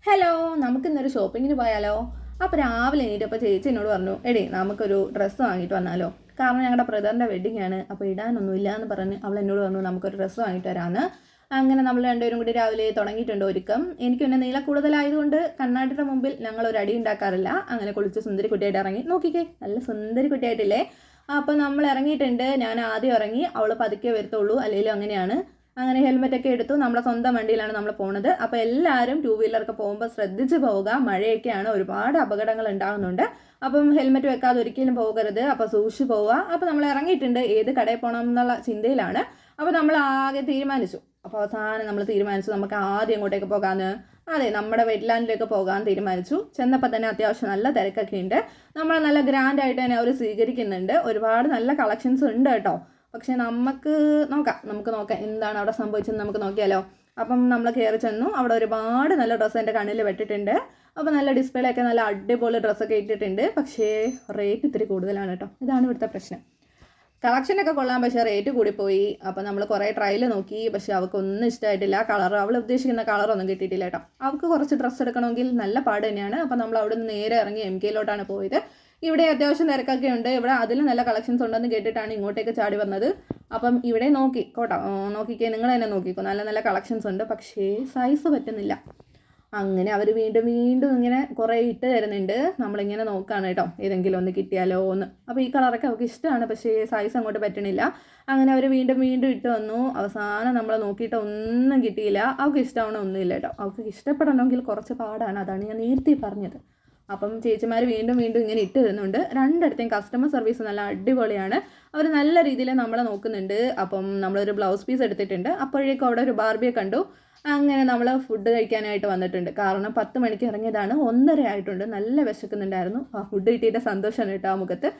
Hello, നമുക്കിന്നൊരു ഷോപ്പിങ്ങിന് പോയാലോ? അപ്പോൾ രാവിലെ എണീറ്റപ്പോൾ ചേച്ചി എന്നോട് പറഞ്ഞു, എടേ നമുക്കൊരു ഡ്രസ്സ് വാങ്ങിയിട്ട് വന്നാലോ? കാരണം ഞങ്ങളുടെ ബ്രദറിൻ്റെ വെഡിങ് ആണ്, അപ്പോൾ ഇടാനൊന്നും ഇല്ല എന്ന് പറഞ്ഞ് അവൾ എന്നോട് പറഞ്ഞു നമുക്കൊരു ഡ്രസ്സ് വാങ്ങിയിട്ട് വരാമെന്ന്. അങ്ങനെ നമ്മൾ രണ്ടുപേരും കൂടി രാവിലെ തുടങ്ങിയിട്ടുണ്ട് ഒരുക്കം. എനിക്ക് പിന്നെ നീളം കൂടുതലായതുകൊണ്ട് കണ്ണാടിയുടെ മുമ്പിൽ ഞങ്ങൾ ഒരു അടി ഉണ്ടാക്കാറില്ല. അങ്ങനെ കുളിച്ച് സുന്ദരി കുട്ടിയായിട്ട് ഇറങ്ങി. നോക്കിക്കേ, നല്ല സുന്ദരി കുട്ടിയായിട്ടില്ലേ? അപ്പോൾ നമ്മൾ ഇറങ്ങിയിട്ടുണ്ട്. ഞാൻ ആദ്യം ഇറങ്ങി, അവൾ പതുക്കെ വരത്തുള്ളൂ, അല്ലെങ്കിലും അങ്ങനെയാണ്. അങ്ങനെ ഹെൽമെറ്റൊക്കെ എടുത്തു. നമ്മുടെ സ്വന്തം വണ്ടിയിലാണ് നമ്മൾ പോകുന്നത്. അപ്പോൾ എല്ലാവരും ടൂ വീലറൊക്കെ പോകുമ്പോൾ ശ്രദ്ധിച്ച് പോവുക. മഴയൊക്കെയാണ്, ഒരുപാട് അപകടങ്ങൾ ഉണ്ടാകുന്നുണ്ട്. അപ്പം ഹെൽമെറ്റ് വെക്കാതെ ഒരിക്കലും പോകരുത്. അപ്പോൾ സൂക്ഷിച്ച് പോവുക. അപ്പോൾ നമ്മൾ ഇറങ്ങിയിട്ടുണ്ട്. ഏത് കടയിൽ പോകണം എന്നുള്ള ചിന്തയിലാണ്. അപ്പോൾ നമ്മൾ ആകെ തീരുമാനിച്ചു. അപ്പോൾ അവസാനം നമ്മൾ തീരുമാനിച്ചു നമുക്ക് ആദ്യം എങ്ങോട്ടേക്ക് പോകാമെന്ന്. അതെ, നമ്മുടെ വെറ്റ്ലാൻഡിലേക്ക് പോകാൻ തീരുമാനിച്ചു. ചെന്നപ്പോൾ തന്നെ അത്യാവശ്യം നല്ല തിരക്കൊക്കെ ഉണ്ട്. നമ്മൾ നല്ല ഗ്രാൻഡായിട്ട് തന്നെ അവർ സ്വീകരിക്കുന്നുണ്ട്. ഒരുപാട് നല്ല കളക്ഷൻസ് ഉണ്ട് കേട്ടോ. പക്ഷേ നമുക്ക് നോക്കാം എന്താണ് അവിടെ സംഭവിച്ചതെന്ന് നമുക്ക് നോക്കിയാലോ. അപ്പം നമ്മൾ കയറി ചെന്നു. അവിടെ ഒരുപാട് നല്ല ഡ്രസ്സ് എൻ്റെ കണ്ണിൽ വെട്ടിട്ടുണ്ട്. അപ്പോൾ നല്ല ഡിസ്പ്ലേയൊക്കെ നല്ല അടിപൊളി ഡ്രസ്സൊക്കെ ഇട്ടിട്ടുണ്ട്. പക്ഷേ റേറ്റ് ഇത്തിരി കൂടുതലാണ് കേട്ടോ. ഇതാണ് ഇവിടുത്തെ പ്രശ്നം. കളക്ഷനൊക്കെ കൊള്ളാം, പക്ഷേ റേറ്റ് കൂടിപ്പോയി. അപ്പോൾ നമ്മൾ കുറേ ട്രയൽ നോക്കി, പക്ഷേ അവൾക്കൊന്നും ഇഷ്ടമായിട്ടില്ല. കളർ അവൾ ഉദ്ദേശിക്കുന്ന കളറൊന്നും കിട്ടിയിട്ടില്ല കേട്ടോ. അവൾക്ക് കുറച്ച് ഡ്രസ്സ് എടുക്കണമെങ്കിൽ നല്ല പാട് തന്നെയാണ്. അപ്പോൾ നമ്മൾ അവിടെ നിന്ന് നേരെ ഇറങ്ങി MKയിലോട്ടാണ് പോയത്. ഇവിടെ അത്യാവശ്യം തിരക്കൊക്കെ ഉണ്ട്. ഇവിടെ അതിലും നല്ല കളക്ഷൻസ് ഉണ്ടെന്ന് കേട്ടിട്ടാണ് ഇങ്ങോട്ടേക്ക് ചാടി വന്നത്. അപ്പം ഇവിടെ നോക്കിക്കേ, നിങ്ങൾ തന്നെ നോക്കിക്കോ, നല്ല നല്ല കളക്ഷൻസ് ഉണ്ട്. പക്ഷേ സൈസ് പറ്റുന്നില്ല. അങ്ങനെ അവർ വീണ്ടും ഇങ്ങനെ കുറേ ഇട്ട് തരുന്നുണ്ട്. നമ്മളിങ്ങനെ നോക്കുകയാണ് കേട്ടോ, ഏതെങ്കിലും ഒന്ന് കിട്ടിയാലോ എന്ന്. അപ്പോൾ ഈ കളറൊക്കെ അവൾക്ക് ഇഷ്ടമാണ്, പക്ഷേ സൈസ് അങ്ങോട്ട് പറ്റണില്ല. അങ്ങനെ അവർ വീണ്ടും ഇട്ട് വന്നു. അവസാനം നമ്മൾ നോക്കിയിട്ട് ഒന്നും കിട്ടിയില്ല. അവൾക്ക് ഇഷ്ടമാവണ ഒന്നുമില്ല കേട്ടോ. അവൾക്ക് ഇഷ്ടപ്പെടണമെങ്കിൽ കുറച്ച് പാടാണ്. അതാണ് ഞാൻ നേരത്തെ പറഞ്ഞത്. അപ്പം ചേച്ചിമാർ വീണ്ടും ഇങ്ങനെ ഇട്ട് തരുന്നുണ്ട്. രണ്ടിടത്തെയും കസ്റ്റമർ സർവീസ് നല്ല അടിപൊളിയാണ്. അവർ നല്ല രീതിയിൽ നമ്മളെ നോക്കുന്നുണ്ട്. അപ്പം നമ്മളൊരു ബ്ലൗസ് പീസ് എടുത്തിട്ടുണ്ട്. അപ്പോഴേക്കും അവിടെ ഒരു ബാർബിയെ കണ്ടു. അങ്ങനെ നമ്മൾ ഫുഡ് കഴിക്കാനായിട്ട് വന്നിട്ടുണ്ട്. കാരണം 10 മണിക്ക് ഇറങ്ങിയതാണ്, 1:30 ആയിട്ടുണ്ട്. നല്ല വിശക്കുന്നുണ്ടായിരുന്നു. ആ ഫുഡ് കിട്ടിയിട്ട് സന്തോഷമാണ് കേട്ടോ ആ മുഖത്ത്.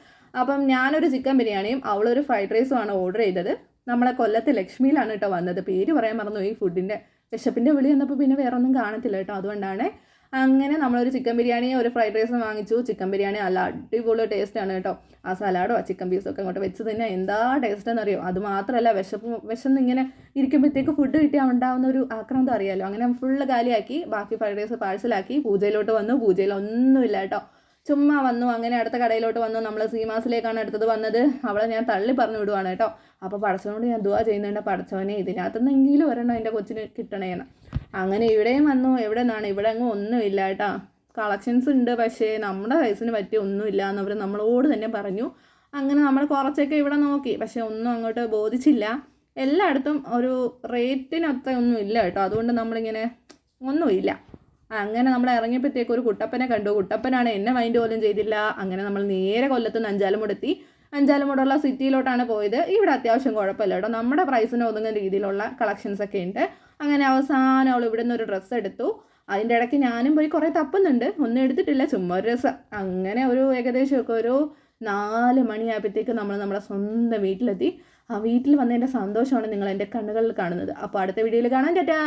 അപ്പം ഞാനൊരു ചിക്കൻ ബിരിയാണിയും അവളൊരു ഫ്രൈഡ് റൈസുമാണ് ഓർഡർ ചെയ്തത്. നമ്മളെ കൊല്ലത്ത് ലക്ഷ്മിയിലാണ് കേട്ടോ വന്നത്. പേര് പറയാൻ മറന്നു. ഈ ഫുഡിൻ്റെ വിശപ്പിൻ്റെ വിളി വന്നപ്പോൾ പിന്നെ വേറെ ഒന്നും കാണത്തില്ല കേട്ടോ. അതുകൊണ്ടാണ്. അങ്ങനെ നമ്മളൊരു ചിക്കൻ ബിരിയാണിയും ഒരു ഫ്രൈഡ് റൈസും വാങ്ങിച്ചു. ചിക്കൻ ബിരിയാണി നല്ല അടിപൊളി ടേസ്റ്റാണ് കേട്ടോ. ആ സലാഡോ ആ ചിക്കൻ പീസൊക്കെ അങ്ങോട്ട് വെച്ച് തന്നെ എന്താ ടേസ്റ്റ് എന്നറിയോ. അത് മാത്രമല്ല, വിശന്ന് ഇങ്ങനെ ഇരിക്കുമ്പോഴത്തേക്ക് ഫുഡ് കിട്ടിയാൽ ഉണ്ടാകുന്ന ഒരു ആക്രാന്തം അറിയാമല്ലോ. അങ്ങനെ ഫുള്ള് കാലിയാക്കി. ബാക്കി ഫ്രൈഡ് റൈസ് പാഴ്സലാക്കി പൂജയിലോട്ട് വന്നു. പൂജയിൽ ഒന്നുമില്ല കേട്ടോ, ചുമ്മാ വന്നു. അങ്ങനെ അടുത്ത കടയിലോട്ട് വന്നു. നമ്മൾ സീമാസിലേക്കാണ് അടുത്തത് വന്നത്. അവളെ ഞാൻ തള്ളി പറഞ്ഞു വിടുവാണ് കേട്ടോ. അപ്പോൾ പടച്ചവനോട് ഞാൻ ദുആ ചെയ്യുന്നുണ്ട്, പടച്ചവനെ ഇതിനകത്തുനിന്നെങ്കിലും ഒരെണ്ണം എൻ്റെ കൊച്ചിന് കിട്ടണേന്ന്. അങ്ങനെ ഇവിടെയും വന്നു. എവിടെ നിന്നാണ്, ഇവിടെ അങ്ങ് ഒന്നുമില്ല കേട്ടോ. കളക്ഷൻസ് ഉണ്ട്, പക്ഷേ നമ്മുടെ സൈസിന് പറ്റിയ ഒന്നുമില്ല എന്നവർ നമ്മളോട് തന്നെ പറഞ്ഞു. അങ്ങനെ നമ്മൾ കുറച്ചൊക്കെ ഇവിടെ നോക്കി, പക്ഷേ ഒന്നും അങ്ങോട്ട് ബോധിച്ചില്ല. എല്ലായിടത്തും ഒരു റേറ്റിനൊത്ത ഒന്നും ഇല്ല കേട്ടോ. അതുകൊണ്ട് നമ്മളിങ്ങനെ ഒന്നുമില്ല. അങ്ങനെ നമ്മൾ ഇറങ്ങിയപ്പോഴത്തേക്ക് ഒരു കുട്ടപ്പനെ കണ്ടു. കുട്ടപ്പനാണ് എന്നെ മൈൻഡ് പോലും ചെയ്തില്ല. അങ്ങനെ നമ്മൾ നേരെ കൊല്ലത്ത് നിന്ന് അഞ്ചാലുമൂടെത്തി. അഞ്ചാലുമൂടുള്ള സിറ്റിയിലോട്ടാണ് പോയത്. ഇവിടെ അത്യാവശ്യം കുഴപ്പമില്ല കേട്ടോ. നമ്മുടെ പ്രൈസിന് ഒതുങ്ങുന്ന രീതിയിലുള്ള കളക്ഷൻസ് ഒക്കെ ഉണ്ട്. അങ്ങനെ അവസാനം അവൾ ഇവിടെ നിന്ന് ഒരു ഡ്രസ്സ് എടുത്തു. അതിൻ്റെ ഇടയ്ക്ക് ഞാനും പോയി കുറേ തപ്പുന്നുണ്ട്. ഒന്നും എടുത്തിട്ടില്ല, ചുമ്മാ ഒരു രസം. അങ്ങനെ ഒരു ഏകദേശമൊക്കെ ഒരു 4 മണിയായപ്പോഴത്തേക്ക് നമ്മൾ നമ്മുടെ സ്വന്തം വീട്ടിലെത്തി. ആ വീട്ടിൽ വന്നതിൻ്റെ സന്തോഷമാണ് നിങ്ങൾ എൻ്റെ കണ്ണുകളിൽ കാണുന്നത്. അപ്പോൾ അടുത്ത വീഡിയോയിൽ കാണാൻ. ടാറ്റാ.